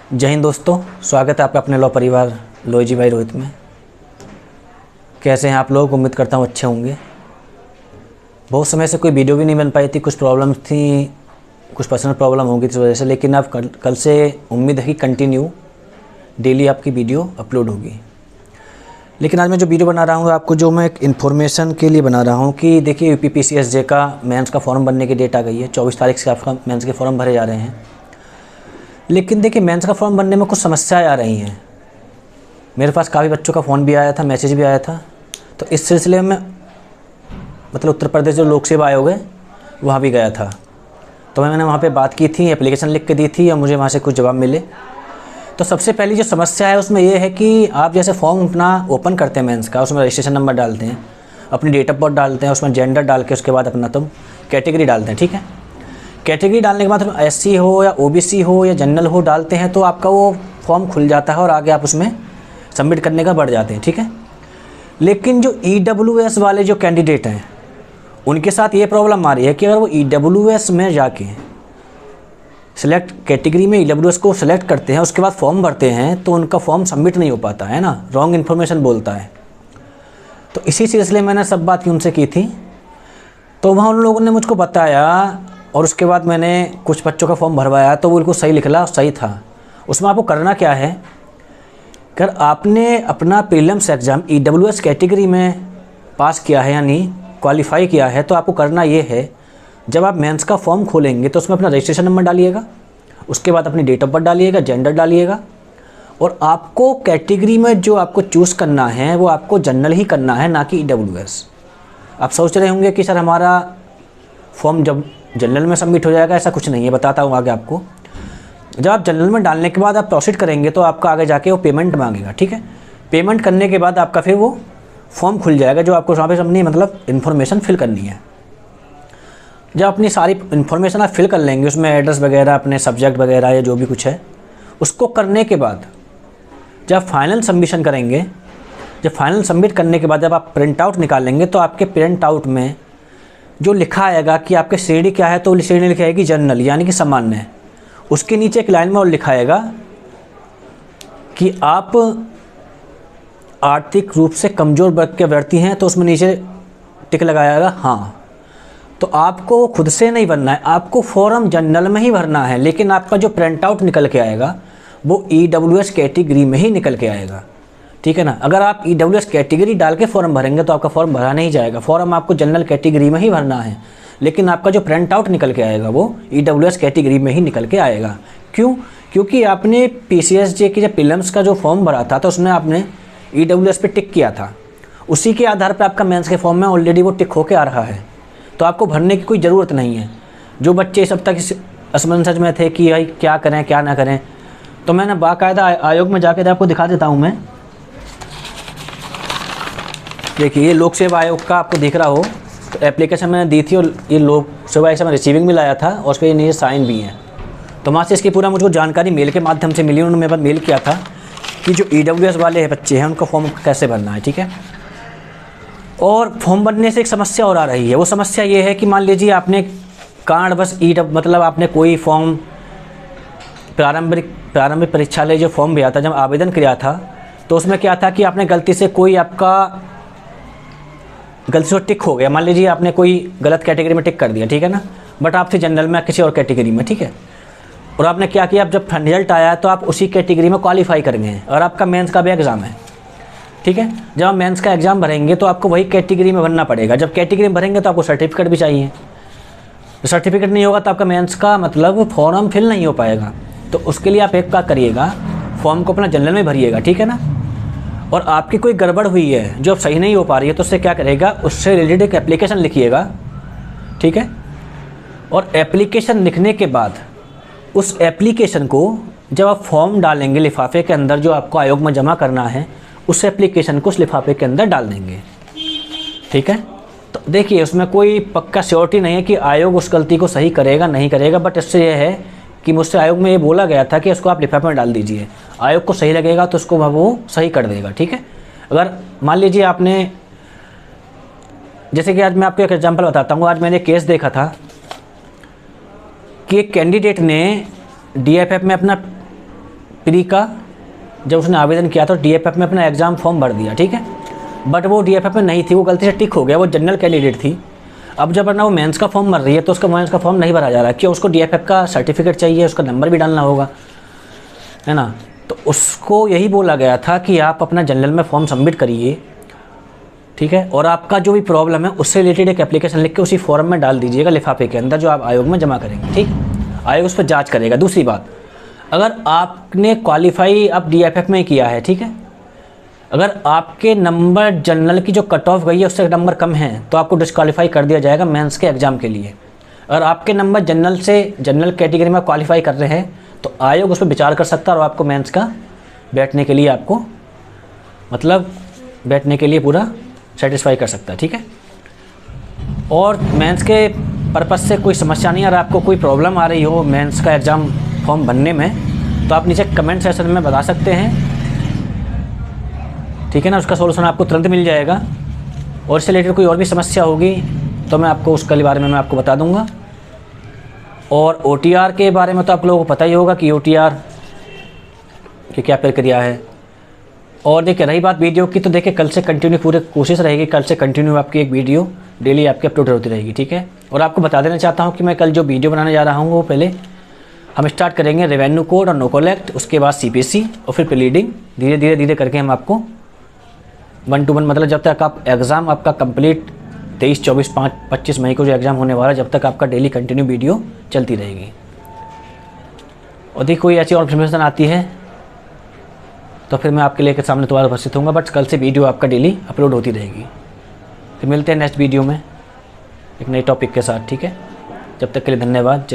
जय हिंद दोस्तों, स्वागत है आपका अपने लॉ परिवार लोईजी भाई रोहित में। कैसे हैं आप लोग? उम्मीद करता हूँ अच्छे होंगे। बहुत समय से कोई वीडियो भी नहीं बन पाई थी, कुछ प्रॉब्लम्स थी, कुछ पर्सनल प्रॉब्लम होगी इस वजह से, लेकिन अब कल से उम्मीद है कि कंटिन्यू डेली आपकी वीडियो अपलोड होगी। लेकिन आज मैं जो वीडियो बना रहा हूँ आपको, जो मैं एक इन्फॉर्मेशन के लिए बना रहा हूँ कि देखिए यूपीपीसीएसजे का मेंस का फॉर्म बनने की डेट आ गई है। 24 तारीख से आपका मेंस के फॉर्म भरे जा रहे हैं। लेकिन देखिए मेंस का फॉर्म बनने में कुछ समस्याएं आ रही हैं। मेरे पास काफ़ी बच्चों का फ़ोन भी आया था, मैसेज भी आया था। तो इस सिलसिले में मतलब उत्तर प्रदेश जो लोक सेवा आयोग है वहाँ भी गया था। तो मैंने वहाँ पे बात की थी, एप्लीकेशन लिख के दी थी और मुझे वहाँ से कुछ जवाब मिले। तो सबसे पहली जो समस्या है उसमें ये है कि आप जैसे फॉर्म अपना ओपन करते हैं मेंस का, उसमें रजिस्ट्रेशन नंबर डालते हैं, अपनी डेट ऑफ बर्थ डालते हैं, उसमें जेंडर डाल के उसके बाद अपना तुम कैटेगरी डालते हैं। ठीक है, कैटेगरी डालने के बाद तुम एससी हो या ओबीसी हो या जनरल हो डालते हैं तो आपका वो फॉर्म खुल जाता है और आगे आप उसमें सबमिट करने का बढ़ जाते हैं। ठीक है, लेकिन जो ईडब्ल्यूएस वाले जो कैंडिडेट हैं उनके साथ ये प्रॉब्लम आ रही है कि अगर वो ईडब्ल्यूएस में जाके सिलेक्ट कैटेगरी में ईडब्ल्यूएस को सिलेक्ट करते हैं, उसके बाद फॉर्म भरते हैं तो उनका फॉर्म सबमिट नहीं हो पाता है ना, रॉन्ग इन्फॉर्मेशन बोलता है। तो इसी सिलसिले में मैंने सब बात उनसे की थी। तो वहाँ उन लोगों ने मुझको बताया और उसके बाद मैंने कुछ बच्चों का फॉर्म भरवाया तो वो बिल्कुल सही निकला, सही था। उसमें आपको करना क्या है, अगर आपने अपना प्रीलिम्स एग्ज़ाम ईडब्ल्यूएस कैटेगरी में पास किया है यानी क्वालिफाई किया है, तो आपको करना ये है, जब आप मेंस का फॉर्म खोलेंगे तो उसमें अपना रजिस्ट्रेशन नंबर डालिएगा, उसके बाद अपनी डेट ऑफ बर्थ डालिएगा, जेंडर डालिएगा, और आपको कैटेगरी में जो आपको चूज़ करना है वो आपको जनरल ही करना है, ना कि ईडब्ल्यूएस। आप सोच रहे होंगे कि सर हमारा फॉर्म जब जनरल में सबमिट हो जाएगा, ऐसा कुछ नहीं है, बताता हूँ आगे आपको। जब आप जनरल में डालने के बाद आप प्रोसीड करेंगे तो आपका आगे जाके वो पेमेंट मांगेगा। ठीक है, पेमेंट करने के बाद आपका फिर वो फॉर्म खुल जाएगा जो आपको वहाँ पे अपनी मतलब इन्फॉर्मेशन फिल करनी है। जब अपनी सारी इन्फॉर्मेशन आप फिल कर लेंगे, उसमें एड्रेस वगैरह, अपने सब्जेक्ट वगैरह या जो भी कुछ है, उसको करने के बाद जब फाइनल सबमिशन करेंगे, जब फाइनल सबमिट करने के बाद जब आप प्रिंट आउट निकालेंगे तो आपके प्रिंट आउट में जो लिखा आएगा कि आपके श्रेणी क्या है, तो श्रेणी लिखी आएगी जनरल यानी कि सामान्य है। उसके नीचे एक लाइन में और लिखा आएगा कि आप आर्थिक रूप से कमज़ोर वर्ग के व्यक्ति हैं, तो उसमें नीचे टिक लगाएगा हाँ। तो आपको खुद से नहीं भरना है, आपको फॉर्म जनरल में ही भरना है, लेकिन आपका जो प्रिंट आउट निकल के आएगा वो ईडब्ल्यूएस कैटेगरी में ही निकल के आएगा। ठीक है ना, अगर आप ईडब्ल्यूएस कैटेगरी डाल के फॉर्म भरेंगे तो आपका फॉर्म भरा नहीं जाएगा, फॉर्म आपको जनरल कैटेगरी में ही भरना है, लेकिन आपका जो प्रिंट आउट निकल के आएगा वो ईडब्ल्यूएस कैटेगरी में ही निकल के आएगा। क्यों? क्योंकि आपने पीसीएसजे की जब प्रीलिम्स का जो फॉर्म भरा था तो उसमें आपने ईडब्ल्यूएस पे टिक किया था, उसी के आधार पर आपका मेंस के फॉर्म में ऑलरेडी वो टिक होके आ रहा है, तो आपको भरने की कोई ज़रूरत नहीं है। जो बच्चे इस अब तक असमंजस में थे कि भाई क्या करें क्या ना करें, तो मैंने बाकायदा आयोग में जाकर आपको दिखा देता हूँ। मैं देखिए ये लोक सेवा आयोग का आपको दिख रहा हो, तो एप्लीकेशन मैंने दी थी और ये लोक सेवा आयोग से मैं रिसीविंग भी लाया था और उस पर नीचे साइन भी हैं। तो वहाँ से इसकी पूरा मुझको जानकारी मेल के माध्यम से मिली। उन्होंने मेरे पास मेल किया था कि जो ईडब्ल्यूएस वाले बच्चे हैं उनका फॉर्म कैसे भरना है। ठीक है, और फॉर्म भरने से एक समस्या और आ रही है। वो समस्या ये है कि मान लीजिए आपने कार्ड बस मतलब आपने कोई फॉर्म प्रारंभिक परीक्षा ले जो फॉर्म भरा था, जब आवेदन किया था तो उसमें क्या था कि आपने गलती से टिक हो गया। मान लीजिए आपने कोई गलत कैटेगरी में टिक कर दिया, ठीक है ना, बट आप थे जनरल में किसी और कैटेगरी में। ठीक है, और आपने क्या किया, अब जब रिजल्ट आया तो आप उसी कैटेगरी में क्वालिफाई कर गए और आपका मेंस का भी एग्ज़ाम है। ठीक है, जब आप मेंस का एग्ज़ाम भरेंगे तो आपको वही कैटेगरी में भरना पड़ेगा। जब कैटेगरी में भरेंगे तो आपको सर्टिफिकेट भी चाहिए, तो सर्टिफिकेट नहीं होगा तो आपका मेंस का मतलब फॉर्म फिल नहीं हो पाएगा। तो उसके लिए आप एक क्या करिएगा, फॉर्म को अपना जनरल में भरिएगा। ठीक है ना, और आपकी कोई गड़बड़ हुई है जो अब सही नहीं हो पा रही है तो उससे क्या करेगा, उससे रिलेटेड एक एप्लीकेशन लिखिएगा। ठीक है, और एप्लीकेशन लिखने के बाद उस एप्लीकेशन को जब आप फॉर्म डालेंगे लिफाफे के अंदर जो आपको आयोग में जमा करना है, उस एप्लीकेशन को उस लिफाफे के अंदर डाल देंगे। ठीक है, तो देखिए उसमें कोई पक्का श्योरिटी नहीं है कि आयोग उस गलती को सही करेगा नहीं करेगा, बट इससे यह है कि मुझसे आयोग में ये बोला गया था कि उसको आप लिफाफे में डाल दीजिए, आयोग को सही लगेगा तो उसको वो सही कर देगा। ठीक है, अगर मान लीजिए आपने, जैसे कि आज मैं आपको एक एग्जांपल बताता हूँ। आज मैंने केस देखा था कि एक कैंडिडेट ने डीएफएफ में अपना प्री का जब उसने आवेदन किया तो DFF में अपना एग्ज़ाम फॉर्म भर दिया, ठीक है, बट वो DFF में नहीं थी, वो गलती से टिक हो गया, वो जनरल कैंडिडेट थी। अब जब अपना वो मेंस का फॉर्म भर रही है तो उसका मेंस का फॉर्म नहीं भरा जा रहा है, क्यों? उसको DFF का सर्टिफिकेट चाहिए, उसका नंबर भी डालना होगा, है ना। तो उसको यही बोला गया था कि आप अपना जनरल में फॉर्म सबमिट करिए, ठीक है, और आपका जो भी प्रॉब्लम है उससे रिलेटेड एक एप्लीकेशन लिख के उसी फॉर्म में डाल दीजिएगा, लिफाफे के अंदर, जो आप आयोग में जमा करेंगे, ठीक। आयोग उस पर जाँच करेगा। दूसरी बात, अगर आपने क्वालिफाई अब DFF में किया है, ठीक है, अगर आपके नंबर जनरल की जो कट ऑफ गई है उससे नंबर कम है तो आपको डिस्क्वालीफाई कर दिया जाएगा मेंस के एग्ज़ाम के लिए। अगर आपके नंबर जनरल से जनरल कैटेगरी में क्वालिफाई कर रहे हैं तो आयोग उस पर विचार कर सकता है और आपको मेंस का बैठने के लिए आपको मतलब बैठने के लिए पूरा सेटिस्फाई कर सकता है, ठीक है। और मेंस के पर्पज़ से कोई समस्या नहीं, अगर आपको कोई प्रॉब्लम आ रही हो मेंस का एग्ज़ाम फॉर्म भरने में तो आप नीचे कमेंट सेक्शन में बता सकते हैं, ठीक है ना, उसका सॉल्यूशन आपको तुरंत मिल जाएगा। और इससे रिलेटेड कोई और भी समस्या होगी तो मैं आपको उसके बारे में मैं आपको बता दूंगा। और OTR के बारे में तो आप लोगों को पता ही होगा कि OTR की क्या प्रक्रिया है। और देखिए रही बात वीडियो की, तो देखिए कल से कंटिन्यू पूरी कोशिश रहेगी, कल से कंटिन्यू आपकी एक वीडियो डेली आपकी अपलोड होती रहेगी, ठीक है। और आपको बता देना चाहता हूँ कि मैं कल जो वीडियो बनाने जा रहा हूँ वो पहले हम स्टार्ट करेंगे रेवेन्यू कोड और नो कलेक्ट, उसके बाद CPC और फिर प्लीडिंग, धीरे करके हम आपको 1 to 1 मतलब जब तक आप एग्ज़ाम आपका कंप्लीट 23, 24, 5, 25 मई को जो एग्ज़ाम होने वाला है, जब तक आपका डेली कंटिन्यू वीडियो चलती रहेगी। और देखिए कोई ऐसी और इन्फॉर्मेशन आती है तो फिर मैं आपके लिए सामने दोबारा उपस्थित होऊंगा, बट कल से वीडियो आपका डेली अपलोड होती रहेगी। फिर मिलते हैं नेक्स्ट वीडियो में एक नई टॉपिक के साथ, ठीक है। जब तक के लिए धन्यवाद, जय हिंद।